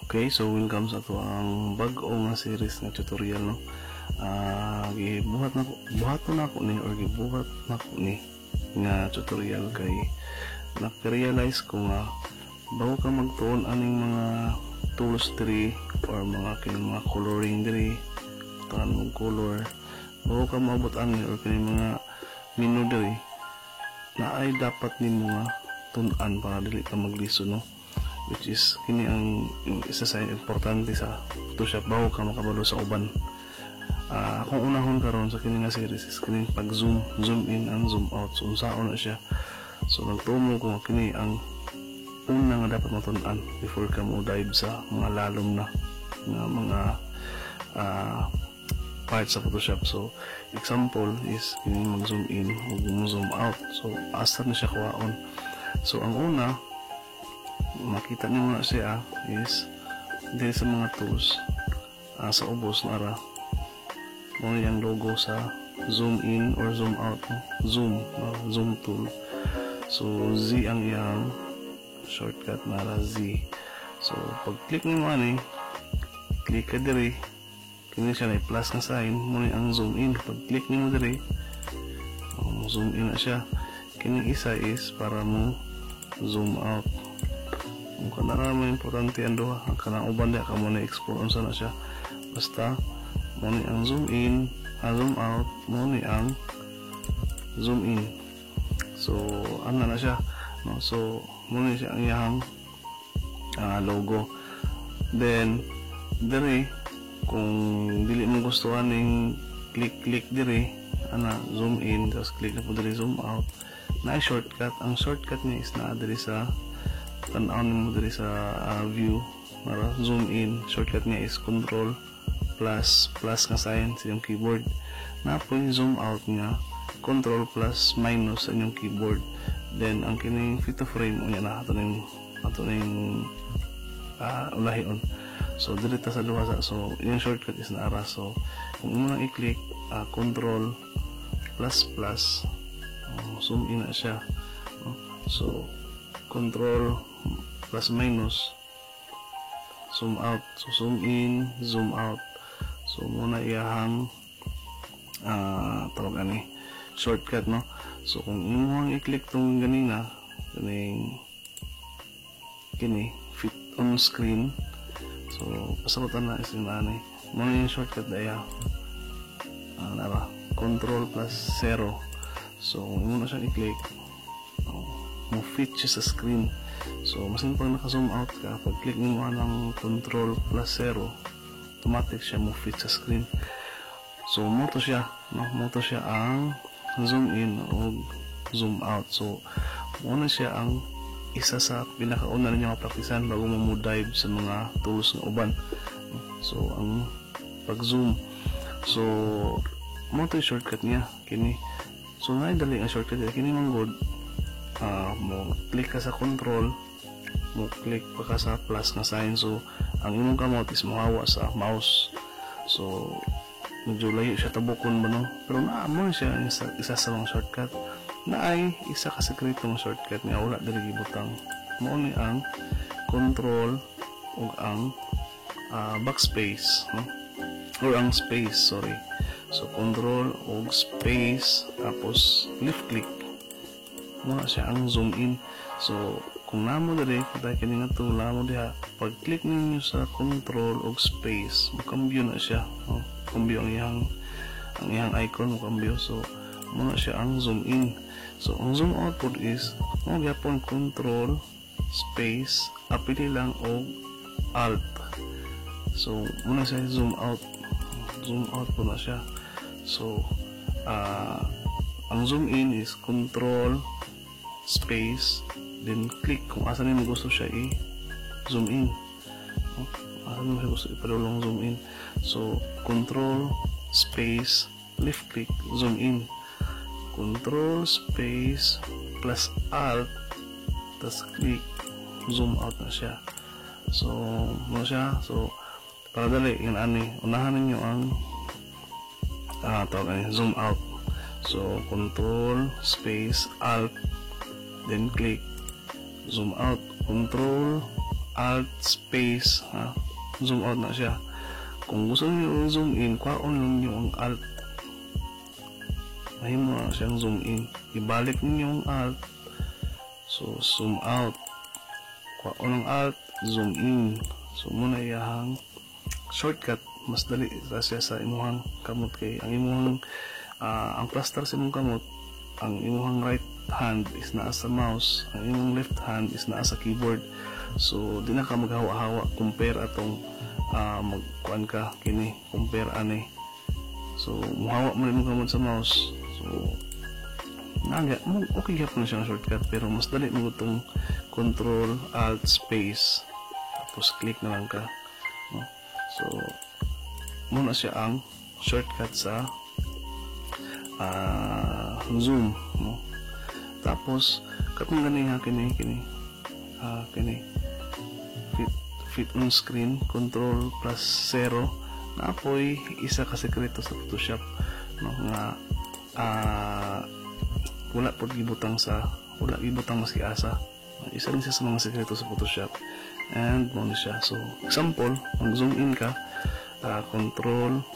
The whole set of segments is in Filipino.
Okay, so welcome sa ato ang bag-o nga series nga tutorial, no. Gibuhat na ako ni or gibuhat na ako ni nga tutorial kay na-realize ko nga bago ka magtuon aning mga tools diri or mga mga coloring diri, tanan mong color, bago ka maabot ani or kini mga menu diri na ay dapat nimo nga tun-an para dili ka magliso, no, which is kini ang isa sa importante sa Photoshop bago ka makabalo sa uban. Kung unahon karon sa kini nga series is kini pag zoom in and zoom out, so unsaon na siya. So nagtumo ko kini ang una nga dapat matun-an before ka mo dive sa mga lalom na mga parts sa Photoshop. So example is kini mag zoom in ug zoom out, so asa na siya kuhaon. So ang una makita niyo na siya is dito sa mga tools, sa ubos na ara mo yung logo sa zoom in or zoom out, zoom tool. So Z ang iyang shortcut na ra Z. So pag click niyo ani, click ka diri, kini siya na plus nga sign mo ang zoom in. Pag click niyo diri, zoom in na siya. Kini isa is para mo zoom out. Kung kanara importante ang duha, ang kanang uban ka mo na-explore unsa na siya. Basta mo ni ang zoom in, zoom out, mo ni ang zoom in. So ano na siya, no? So mo ni siya ang iyang logo. Then diri kung dili mo gustuhan ning click diri ana zoom in, tapos click na po diri zoom out, na shortcut. Ang shortcut niya is na diri sa tan-aw mo diri sa view para zoom in. Shortcut niya is control plus nga sign sa inyong keyboard. Na po yung zoom out niya control plus minus sa inyong keyboard. Then ang kining fit to frame unya na ato ning ulahion. So dito sa duha sa, so yung shortcut is na ara. So kung mo nang i-click control plus zoom in na siya, so control plus minus zoom out. So zoom in, zoom out. So muna iyahang tawag ani shortcut, no. So kung imong i-click tong ganina kini fit on screen, so pasabutan na is ani muna yung shortcut daya nara control plus 0. So kung muna siya i-click, mo fit siya sa screen. So masin pag naka-zoom out ka, pag click mo ng control plus 0, automatic siya mo fit sa screen. So moto siya, no? Moto siya ang zoom in o zoom out. So muna siya ang isa sa pinakauna ninyo mapraktisan bago mo dive sa mga tools ng uban. So ang pag-zoom, so moto yung shortcut niya kini. So dali ang shortcut niya kini manggod. Mo click ka sa control, mo click pa ka sa plus nga sign. So ang imong kamot is mahawa sa mouse. So medyo layo siya tabukon ba, no? Pero naamo siya isa sa mga shortcut na ay isa ka sekretong shortcut nga wala diri gibutang. Mao ni ang control ug ang backspace, no? Or ang space, sorry. So control ug space tapos left click muna siya ang zoom in. So kung namo diri kita kini nga tool namo diha, pag click ninyo sa control ug space, makambyo na siya, no? Kambyo ang iyang icon, makambyo. So muna siya ang zoom in. So ang zoom out po is mo gyapon control space apili lang og alt. So muna siya zoom out po na siya. So ang zoom in is control space then click kung asa nimo gusto siya i-zoom in, asa nimo siya gusto ipadulong zoom in. So control space left click zoom in, control space plus alt tas click zoom out na siya. So mo siya. So para dali yan ani unahan ninyo ang tawag ani zoom out. So control space alt then click zoom out, control alt space zoom out na siya. Kung gusto niyo zoom in, kwaon lang niyo ang alt, mahimo na siyang zoom in. Ibalik niyo ang alt, so zoom out, kwaon ang alt, zoom in. So muna iyahang shortcut, mas dali siya sa imuhang kamot. Kay ang imuhang ang cluster sa imong kamot, ang imuhang right hand is naa sa mouse, ang imong left hand is naa sa keyboard. So di na ka maghawa-hawa compare atong magkuan ka kini compare ani. So muhawa mo imong kamot sa mouse, so naga okay gyapon na siya shortcut, pero mas dali mo itong control alt space tapos click na lang ka, no? So muna siya ang shortcut sa zoom, no? Tapos katong gani ha kini fit on screen control plus 0 na apoy isa ka sekreto sa Photoshop, no? Nga wala gibutang maski asa. Isa rin siya sa mga sekreto sa Photoshop, and mo siya. So example, mag zoom in ka, control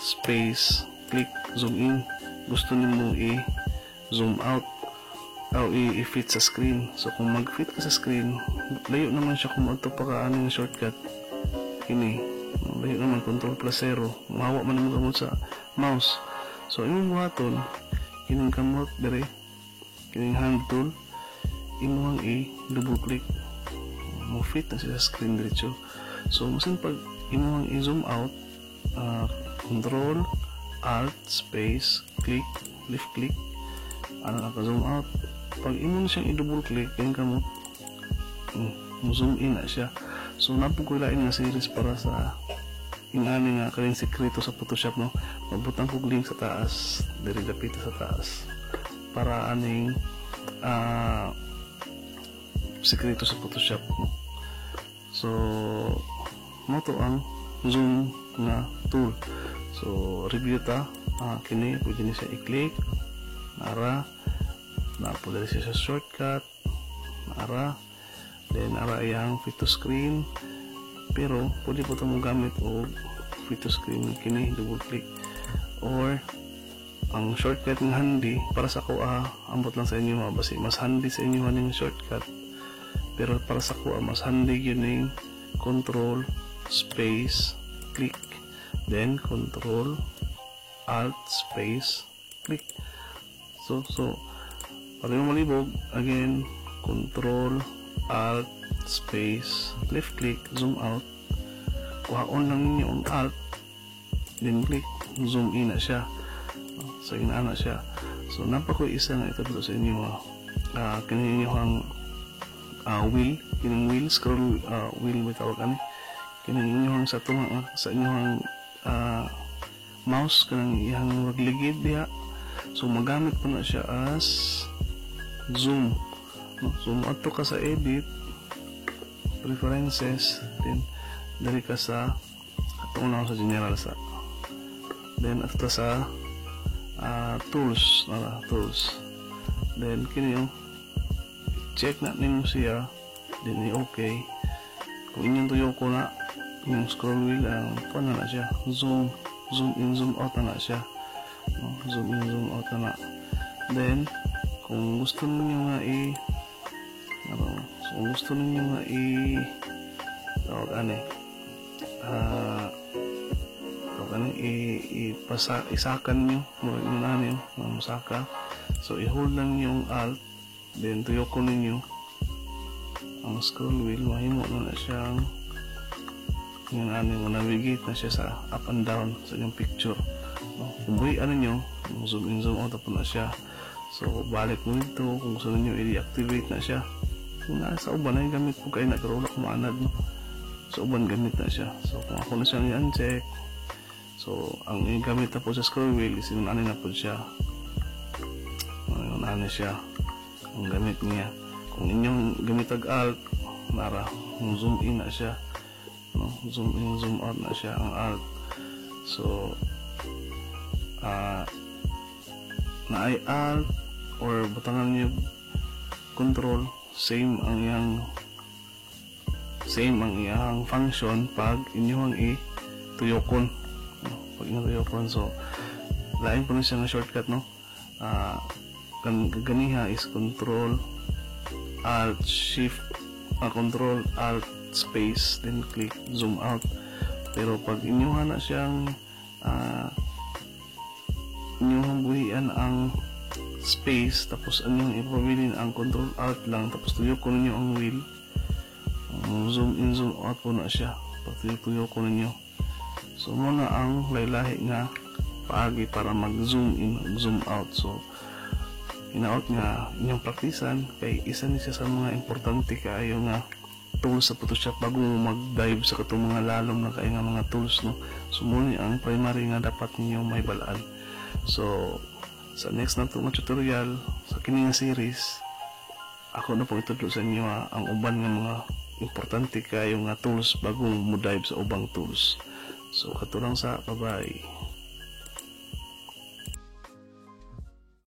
space click zoom in. Gusto nimo i-zoom out o i-fit sa screen. So kung mag-fit ka sa screen, layo naman siya kung magto pa ka anong shortcut kini, layo naman control plus 0, mahawa man mo kamot sa mouse. So imong buhaton kining kamot dire, kining hand tool, imong i-double click, mo fit na siya sa screen diretso. So masin pag imong i-zoom out, control alt space click left click, naka-zoom out. Pag imo na siyang i-double click, yan ka mo zoom in na siya. So napugulain nga series para sa ingani nga kaling sekreto sa Photoshop, no? Magbutang kog link sa taas, diri dapit sa taas, para aning sekreto sa Photoshop, no? So mo to ang zoom nga tool. So review ta, kini pwede niya siya i-click, nara napo dali siya sa shortcut, nara then ara iyang fit to screen, pero pwede po ito mong gamit o fit to screen kini double click, or ang shortcut ng handy para sa ko ambot lang sa inyo basi mas handy sa inyo ning shortcut, pero para sa ko mas handy yun yung control space click then control alt space click. So pag yung malibog, again control alt space left click zoom out, kuhaon lang ninyo ang alt then click zoom in na siya. So inaana siya. So napako isa na ito dito sa inyo kini inyong wheel, kining wheel scroll wheel bitawag ani, kining inyong sa tunga sa inyong mouse kanang iyang magligid diha. So magamit po na siya as zoom, no? So ato ka sa edit preferences, then dari ka sa atong na sa general sa, then ato sa tools, then kini yung check na ninyo siya, then okay. Kung inyong tuyo ko na yung scroll wheel, paano na siya, zoom in zoom out na siya, no? Zoom in zoom out na. Then kung gusto niyo nga isakan nyo masaka, so i-hold lang yung alt, then tuyoko ninyo ang scroll wheel, mahimo na siyang yung navigate na siya sa up and down sa inyong picture, no? Kung buhay nyo zoom in zoom out na siya. So balik mo ito kung gusto niyo i-deactivate na siya. Kung nasa uban ay gamit po kayo nagkaroon ako maanad, no? So uban gamit na siya. So kung ako na siyang i-uncheck, so ang gamit na po sa scroll wheel is yung na po siya, yung siya ang gamit niya. Kung inyong gamit ag alt, nara zoom in na siya, no? Zoom in zoom out na siya ang alt. So na ay alt or butangan niyo control, same ang yang same ang iyang function pag inyong tuyokon, no? Pag inyong tuyokon, so lain po na siya ng shortcut, no? Ganiha is control alt shift, control alt space, then click zoom out. Pero pag inyong na siyang inyong buhian ang space, tapos inyong ipabilin ang control alt lang, tapos tuyokon ninyo ang wheel, zoom in zoom out po na siya pag tuyokon ninyo. So muna ang laylahi nga paagi para mag zoom in zoom out. So hinaot nga inyong praktisan kay isa ni siya sa mga importante kaayo nga tools sa Photoshop bago mo mag-dive sa katong mga lalom na kaya nga mga tools, no? So muna ang primary nga dapat ninyo may balaan. So sa next na itong tutorial sa kini nga series, ako na pong itudlo sa inyo ang uban nga mga importante kayo nga tools bago mo dive sa ubang tools. So katulang sa, bye bye.